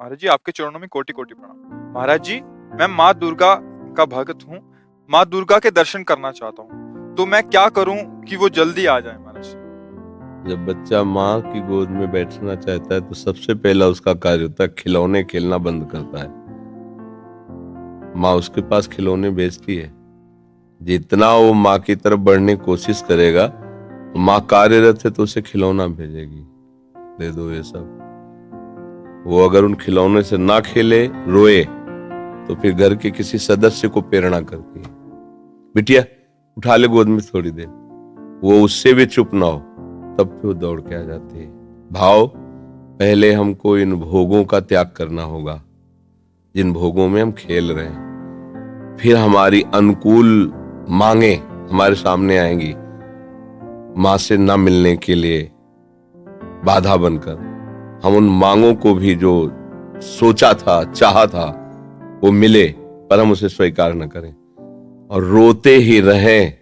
महाराज जी आपके चरणों में कोटि कोटि प्रणाम। महाराज जी मैं माँ दुर्गा का भक्त हूँ, माँ दुर्गा के दर्शन करना चाहता हूँ, तो मैं क्या करूँ कि वो जल्दी आ जाए महाराज जी? जब बच्चा माँ की गोद में बैठना चाहता है तो सबसे पहला उसका कार्य होता है खिलौने खेलना बंद करता है। माँ उसके पास खिलौने भेजती है, जितना वो माँ की तरफ बढ़ने की कोशिश करेगा तो माँ कार्यरत है तो उसे खिलौना भेजेगी, दे दो ये सब। वो अगर उन खिलौने से ना खेले, रोए, तो फिर घर के किसी सदस्य को प्रेरणा करती है, बिटिया उठा ले गोद में थोड़ी देर। वो उससे भी चुप ना हो तब फिर दौड़ के आ जाती है। भाव, पहले हमको इन भोगों का त्याग करना होगा जिन भोगों में हम खेल रहे हैं, फिर हमारी अनुकूल मांगे हमारे सामने आएंगी, मां से ना मिलने के लिए बाधा बनकर। हम उन मांगों को भी जो सोचा था, चाहा था, वो मिले पर हम उसे स्वीकार न करें और रोते ही रहें,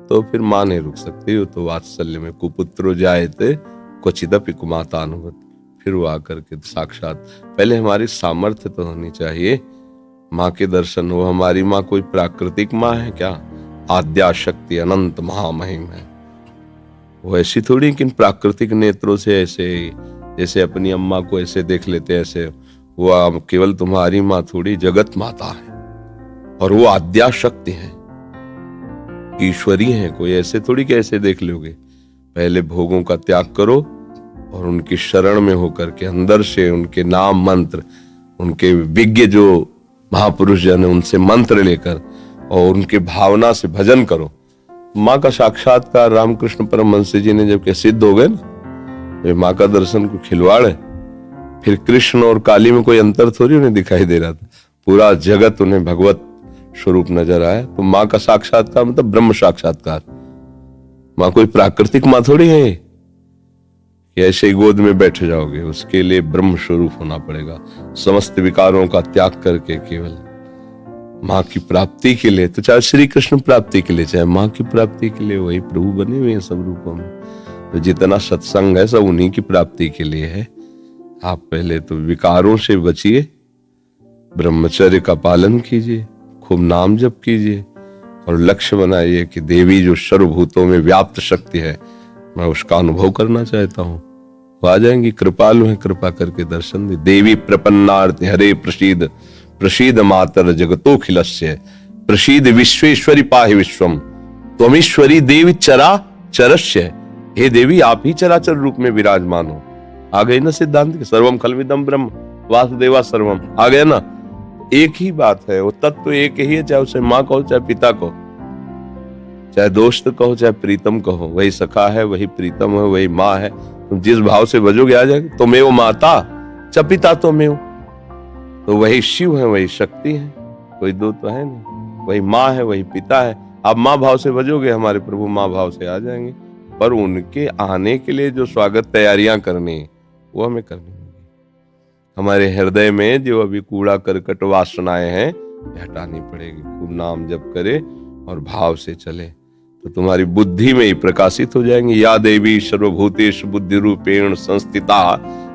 तो फिर मां नहीं रुक सकती। वो तो वात्सल्य में कुपुत्रो जायते क्वचिदपि कुमातानुगत, फिर वो आकर के साक्षात। पहले हमारी सामर्थ्य तो होनी चाहिए, माँ के दर्शन हो। हमारी माँ कोई प्राकृतिक माँ है क्या? आद्या शक्ति अनंत महामहिम है। वो ऐसी थोड़ी कि प्राकृतिक नेत्रों से ऐसे जैसे अपनी अम्मा को ऐसे देख लेते ऐसे, वो केवल तुम्हारी माँ थोड़ी, जगत माता है और वो आद्या शक्ति है, ईश्वरी है। कोई ऐसे थोड़ी कि ऐसे देख लोगे। पहले भोगों का त्याग करो और उनकी शरण में होकर के अंदर से उनके नाम मंत्र, उनके विज्ञ जो महापुरुष जन है उनसे मंत्र लेकर और उनके भावना से भजन करो। माँ का साक्षात्कार रामकृष्ण परमहंस जी ने जब सिद्ध हो गए ना, माँ का दर्शन को खिलवाड़ है, फिर कृष्ण और काली में कोई अंतर थोड़ी उन्हें दिखाई दे रहा था, पूरा जगत उन्हें भगवत स्वरूप नजर आया। तो माँ का साक्षात्कार मतलब ब्रह्म साक्षात्कार। माँ कोई प्राकृतिक माँ थोड़ी है कि ऐसे ही गोद में बैठ जाओगे, उसके लिए ब्रह्म स्वरूप होना पड़ेगा। समस्त विकारों का त्याग करके केवल माँ की प्राप्ति के लिए, तो चाहे श्री कृष्ण प्राप्ति के लिए चाहे माँ की प्राप्ति के लिए, वही प्रभु बने हुए हैं सब रूपों में। तो जितना सत्संग है सब उन्हीं की प्राप्ति के लिए है। आप पहले तो विकारों से बचिए, ब्रह्मचर्य का पालन कीजिए, खूब नाम जप कीजिए और लक्ष्य बनाइए कि देवी जो सर्वभूतों में व्याप्त शक्ति है, मैं उसका अनुभव करना चाहता हूं। वो आ जाएंगी, कृपालु है, कृपा करके दर्शन दे। देवी प्रपन्नार्थ हरे प्रसीद, प्रसीद मातर जगतोखिलस्य, प्रसीद विश्वेश्वरी पाहि विश्वम, त्वमीश्वरी देवी चरा चरस्य। हे देवी आप ही चराचर रूप में विराजमान हो। आ गई ना सिद्धांत के सर्वम खलविदम ब्रह्म वासुदेवा सर्वम, आ गया ना। एक ही बात है, वो तत्व एक ही है, चाहे उसे माँ कहो चाहे पिता कहो, चाहे दोस्त कहो चाहे प्रीतम कहो, वही सखा है, वही प्रीतम है, वही माँ है। तुम जिस भाव से बजोगे आ जाएगी। तुम्हें माता च पिता तुम्हें, तो वही शिव है, वही शक्ति है, कोई दो तो है नहीं। वही माँ है, वही पिता है। आप माँ भाव से बजोगे, हमारे प्रभु माँ भाव से आ जाएंगे। पर उनके आने के लिए जो स्वागत तैयारियां करनी वो हमें करनी होगी। हमारे हृदय में जो अभी कूड़ा करकट वासनाएं हैं हटानी पड़ेगी। खूब नाम जप करे और भाव से चले तो तुम्हारी बुद्धि में ही प्रकाशित हो जाएंगी। या देवी सर्वभूतेषु बुद्धि रूपेण संस्थिता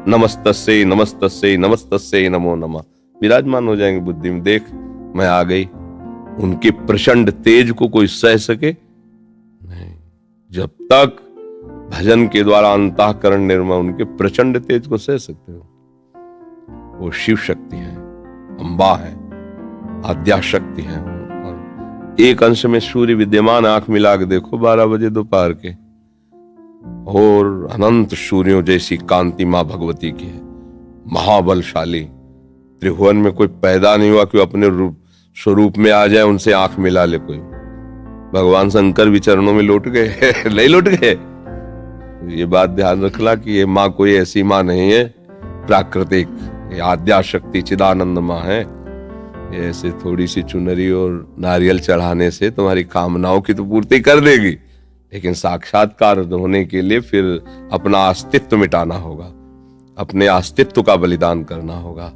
नमस्तस्यै नमस्तस्यै नमस्तस्यै नमो नमः, विराजमान हो जाएंगे बुद्धि में। देख मैं आ गई। उनके प्रचंड तेज को कोई सह सके नहीं, जब तक भजन के द्वारा अंतःकरण निर्मल, उनके प्रचंड तेज को सह सकते हो। वो शिव शक्ति है, अम्बा है, आद्या शक्ति है। और एक अंश में सूर्य विद्यमान, आंख मिला के देखो 12 बजे दोपहर के, और अनंत सूर्यों जैसी कांति मां भगवती की है। महाबलशाली, त्रिभुवन में कोई पैदा नहीं हुआ कि अपने रूप स्वरूप में आ जाए, उनसे आंख मिला ले कोई। भगवान शंकर भी चरणों में लौट गए नहीं लौट गए। ये बात ध्यान रखना कि ये माँ कोई ऐसी माँ नहीं है प्राकृतिक, ये आद्या शक्ति चिदानंद माँ है। ये ऐसे थोड़ी सी चुनरी और नारियल चढ़ाने से तुम्हारी कामनाओं की तो पूर्ति कर देगी, लेकिन साक्षात्कार होने के लिए फिर अपना अस्तित्व मिटाना होगा, अपने अस्तित्व का बलिदान करना होगा।